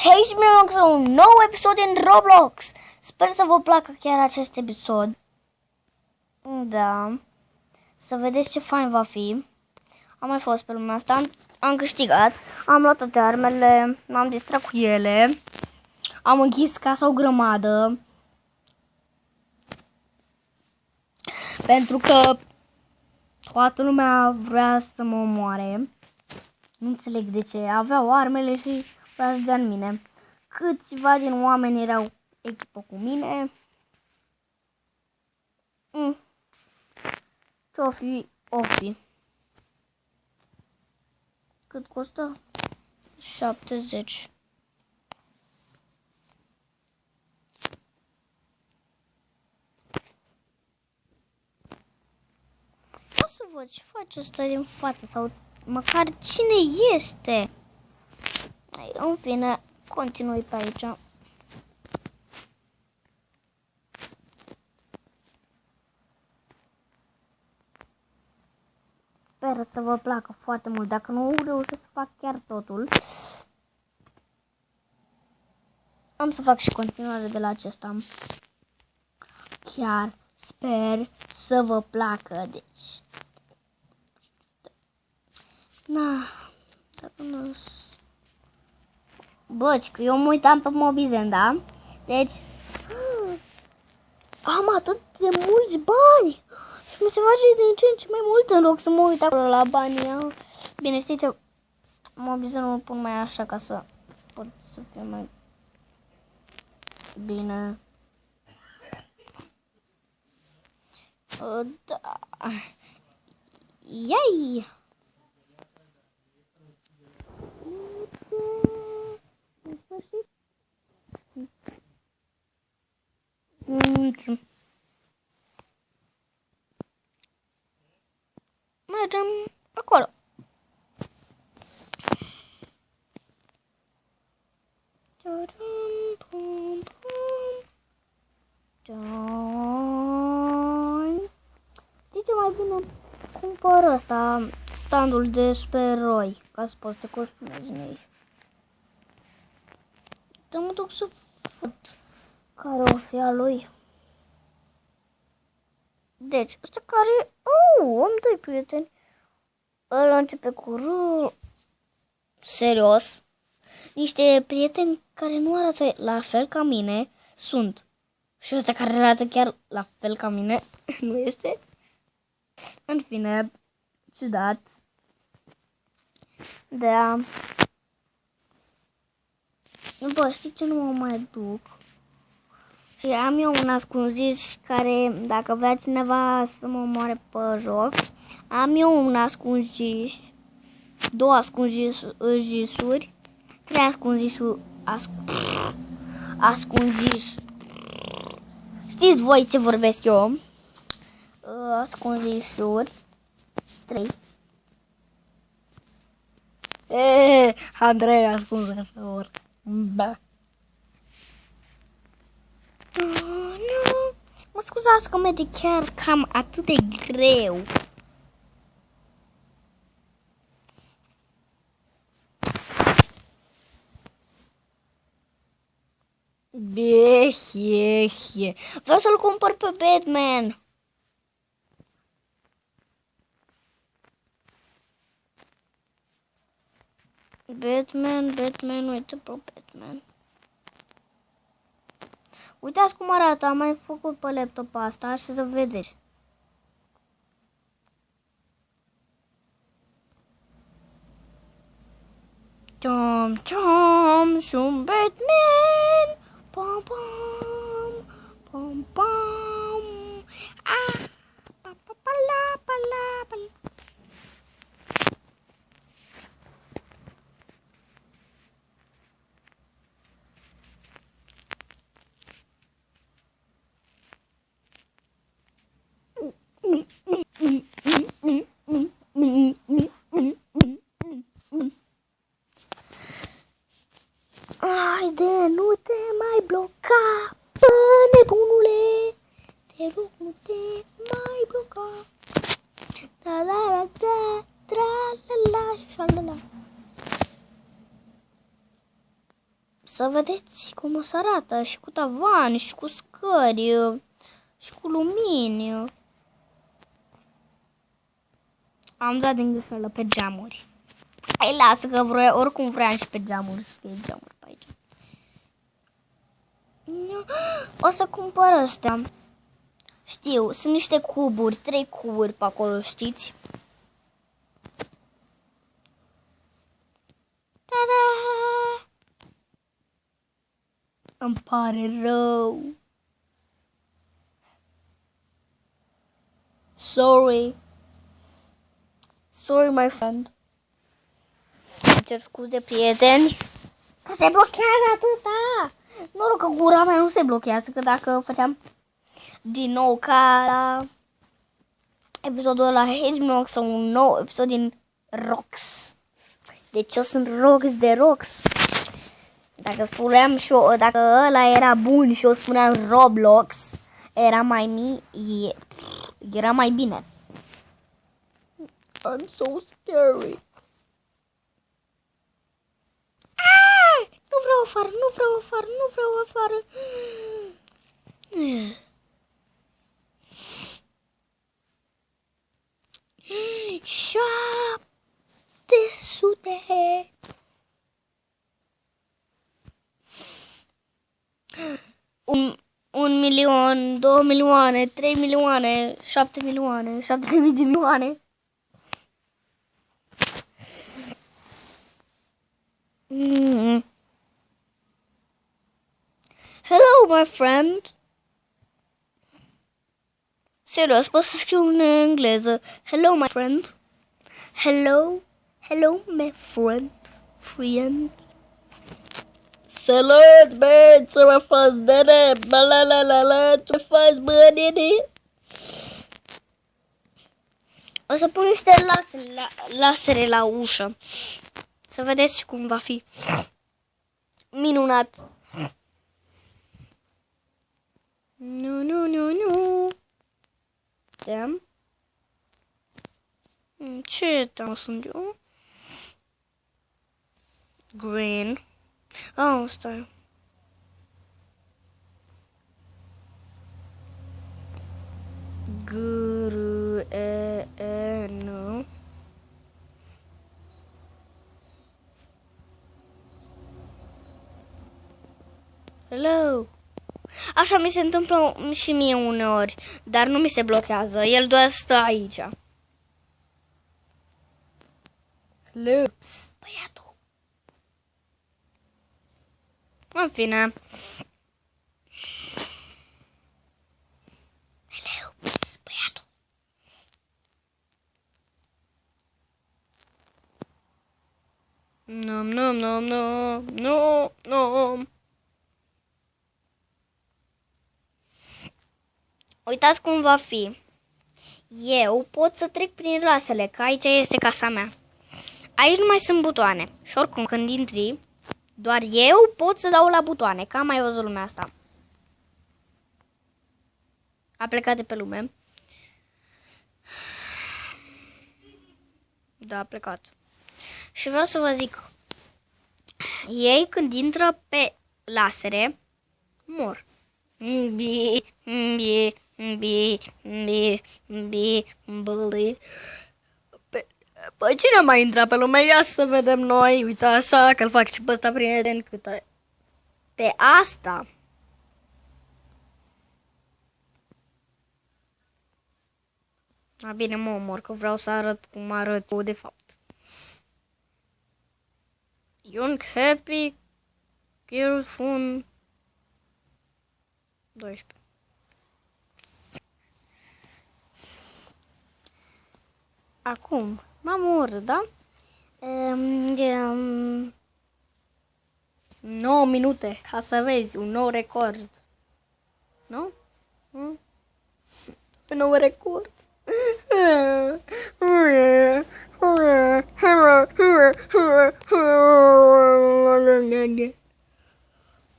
Hei și bine la un nou episod din Roblox! Sper să vă placă chiar acest episod. Da. Să vedeți ce fain va fi. Am mai fost pe lumea asta, am câștigat. Am luat toate armele, m-am distrat cu ele. Am închis casa o grămadă. Pentru că toată lumea vrea să mă omoare. Nu înțeleg de ce. Aveau armele și vrea să dea în mine. Câțiva din oameni erau echipă cu mine. Ce-o fi, o fi. Cât costă? 70. O să văd ce face ăsta din față sau măcar cine este. În fine, continui pe aici. Sper să vă placă foarte mult. Dacă nu reușesc să fac chiar totul, am să fac și continuare de la acesta. Chiar sper să vă placă. Deci, na, dacă nu... Băci, că eu mă uitam pe Mobizen, da? Deci, am atât de mulți bani și mi se face din ce în ce mai mult în loc să mă uit acolo la banii. Bine, știi ce? Mobizenul îl pun mai așa ca să pot să fie mai bine. Da. Iai! Mergem acolo. Știi ce, mai bine cumpăr ăsta, standul de supereroi, ca să poți să te costumezi în ei. Să mă duc să văd care o fi a lui. Deci, ăsta care... am doi prieteni. Ăla începe cu R. Serios. Niște prieteni care nu arată la fel ca mine sunt. Și ăsta care arată chiar la fel ca mine nu este. În fine, ciudat. Da. Bă, știi ce, nu mă mai duc? Și am eu un ascunzis care, dacă vrea cineva să mă omoare pe joc, am eu un ascunzis, două ascunzisuri, trei ascunzis. Știți voi ce vorbesc eu? Ascunzisuri, 3. Andrei, ascunzător. Ba. Mă scuzați că merge chiar cam atât de greu. Vreau să-l cumpăr pe Batman. Batman, uite pe Batman. Uitați cum arată, am mai făcut pe laptop asta și să vedeți. Ciom, și un Batman. Pam, pam, pam, pam. Pa, pa, pa, la, pa, la, pa, la. Haide, nu te mai bloca! Să vedeți cum o să arată și cu tavan și cu scări și cu lumini. Am dat din greșeală pe geamuri. Hai, lasă că oricum vreau și pe geamuri să fie geamuri pe aici. O să cumpăr astea. Știu, sunt niște cuburi, 3 cuburi pe acolo, știți? Ta-da! Îmi pare rău. Sorry. Sorry, my friend. Îmi cer scuze, prieteni. Că se blochează atâta. Noroc că gura mea nu se blochează, că dacă făceam din nou ca la episodul la Hedgehog sau un nou episod din Rox. Deci eu sunt Rox de Rox. Dacă spuneam și eu, dacă ăla era bun și eu spuneam Roblox, era era mai bine. I'm so scary. Nu vreau afară, nu vreau afară, nu vreau afară. 700. Un milion, 2 milioane, 3 milioane, 7 milioane, 7.000 de milioane. Hello, my friend. Serios, pot să scriu în engleză. Hello, my friend. Hello, hello, my friend. Salut, bă, ce mă faci, nene? Balalalala, ce faci, bă, nene? O să pun niște lasere la ușă. Să vedeți cum va fi. Minunat. Nu. Damn. Ce sunt eu? Green. Oh, stai. G-R-E-N. Hello. Așa mi se întâmplă și mie uneori, dar nu mi se blochează. El doar stă aici. Hello. Băiatul. În fine. Hello, băiatul. No. Uitați cum va fi. Eu pot să trec prin lasele, că aici este casa mea. Aici nu mai sunt butoane. Și oricum când intri, doar eu pot să dau la butoane. Că am mai văzut lumea asta. A plecat de pe lume. Da, a plecat. Și vreau să vă zic. Ei când intră pe lasere, mor. Păi cine mai intra pe lume? Ia să vedem noi. Uite așa, că-l fac și pe ăsta prieten. Pe asta. A, bine, mă omor, că vreau să arăt cum arăt eu de fapt. Young Happy Girl Phone 12. Acum, m-am urât, da? 9 minute, ca să vezi, un nou record. Nu? Un nou record.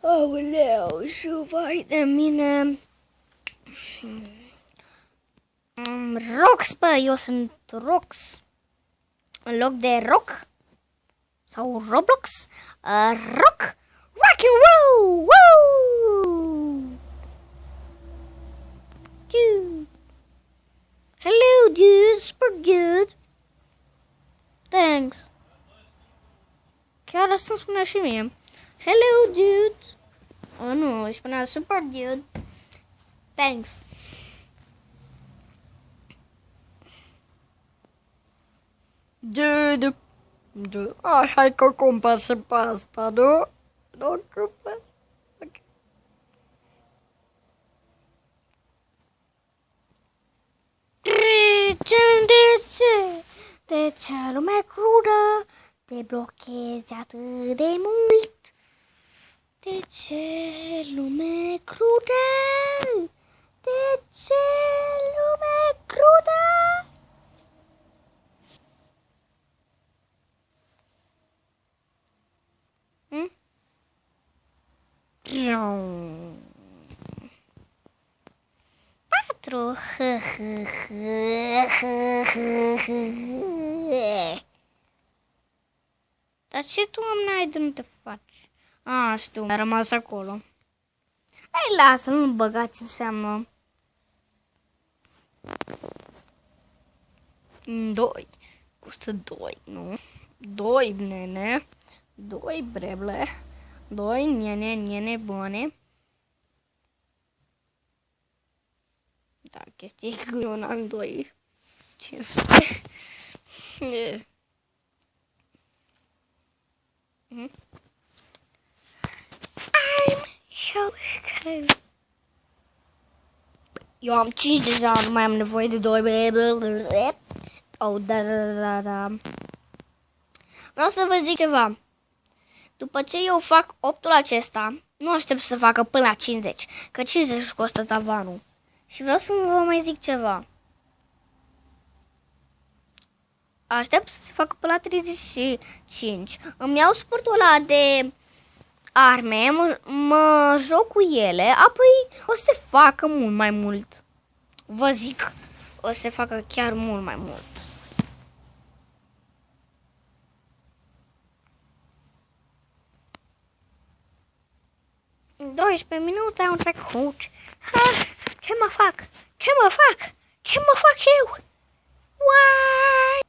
Aoleu, și vai de mine. Rox, bă, eu sunt Rox. În loc de Rock sau Roblox, Rock and roll! Woo! Dude. Hello, dude. Super good. Thanks. Chiar asta îmi spunea și mie. Hello, dude. Oh, nu, îi spunea super dude. Thanks. Dude. Hai că cumpăr pe asta, nu? Nu cumpăr. Ok. De ce lumea crudă te blochezi atât de mult? De ce lume crudă? De ce lume crudă? Patru. Dar ce tu n-ai de nu te faci? A, știu, a rămas acolo. Hai, lasă, nu băgați în seamă. 2. Costă 2, nu? 2, nene. 2 breble. 2 nene bune. Da, chestia e că eu n-am 2. 500. I'm so scared. Eu am 5 deja, nu mai am nevoie de 2. Oh, da. Vreau să vă zic ceva. După ce eu fac 8-ul acesta, nu aștept să facă până la 50, că 50 costă tavanul. Și vreau să vă mai zic ceva. Aștept să se facă până la 35. Îmi iau sportul ăla de arme, mă joc cu ele, apoi o să se facă mult mai mult. Vă zic, o să se facă chiar mult mai mult. În 12 minute am trecut. Ce mă fac? Ce mă fac? Ce mă fac eu? What?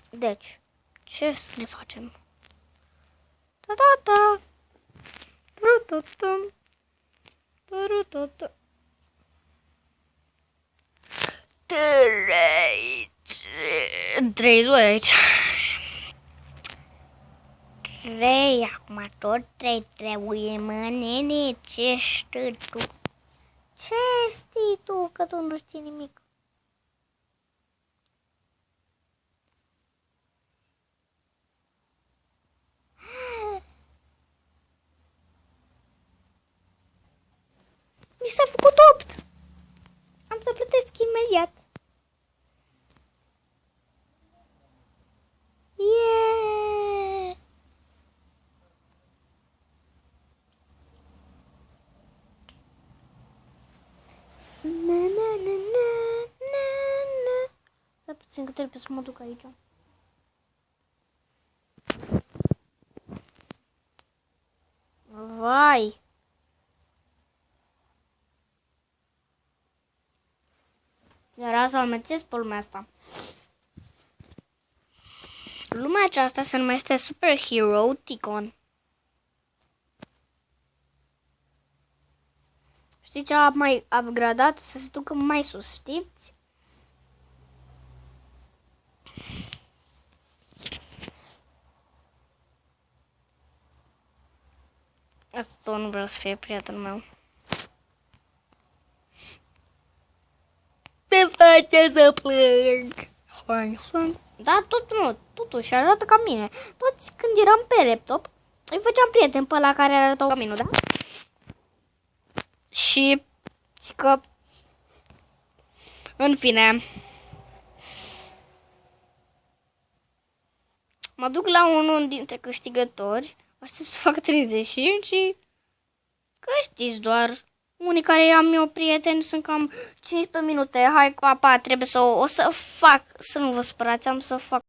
Deci, ce să ne facem? Ta-ta-ta! Tru-tu-tum! Tru-tu-tu! 30. 3, acum tot 3 trebuie, mă, nene, ce știi tu? Ce știi tu, că tu nu știi nimic? Mi s-a făcut 8! Am să plătesc imediat. Yeah! Na. Stai puțin că trebuie să mă duc aici. Vai! Era să-l mețesc pe lumea asta. Lumea aceasta se numește Superhero Ticon. Știi ce a mai upgradat să se ducă mai sus, știți? Asta nu vreau să fie prietenul meu. Te face să plâng. Dar totuși arată ca mine. Toți când eram pe laptop, îi făceam prieten pe ăla care arătau ca mine, da? Și că, în fine, mă duc la unul dintre câștigători, aștept să fac 35 și Că știți doar, unii care am eu prieteni sunt cam 15 minute. Hai, papa, trebuie să o să fac, să nu vă spărați, am să fac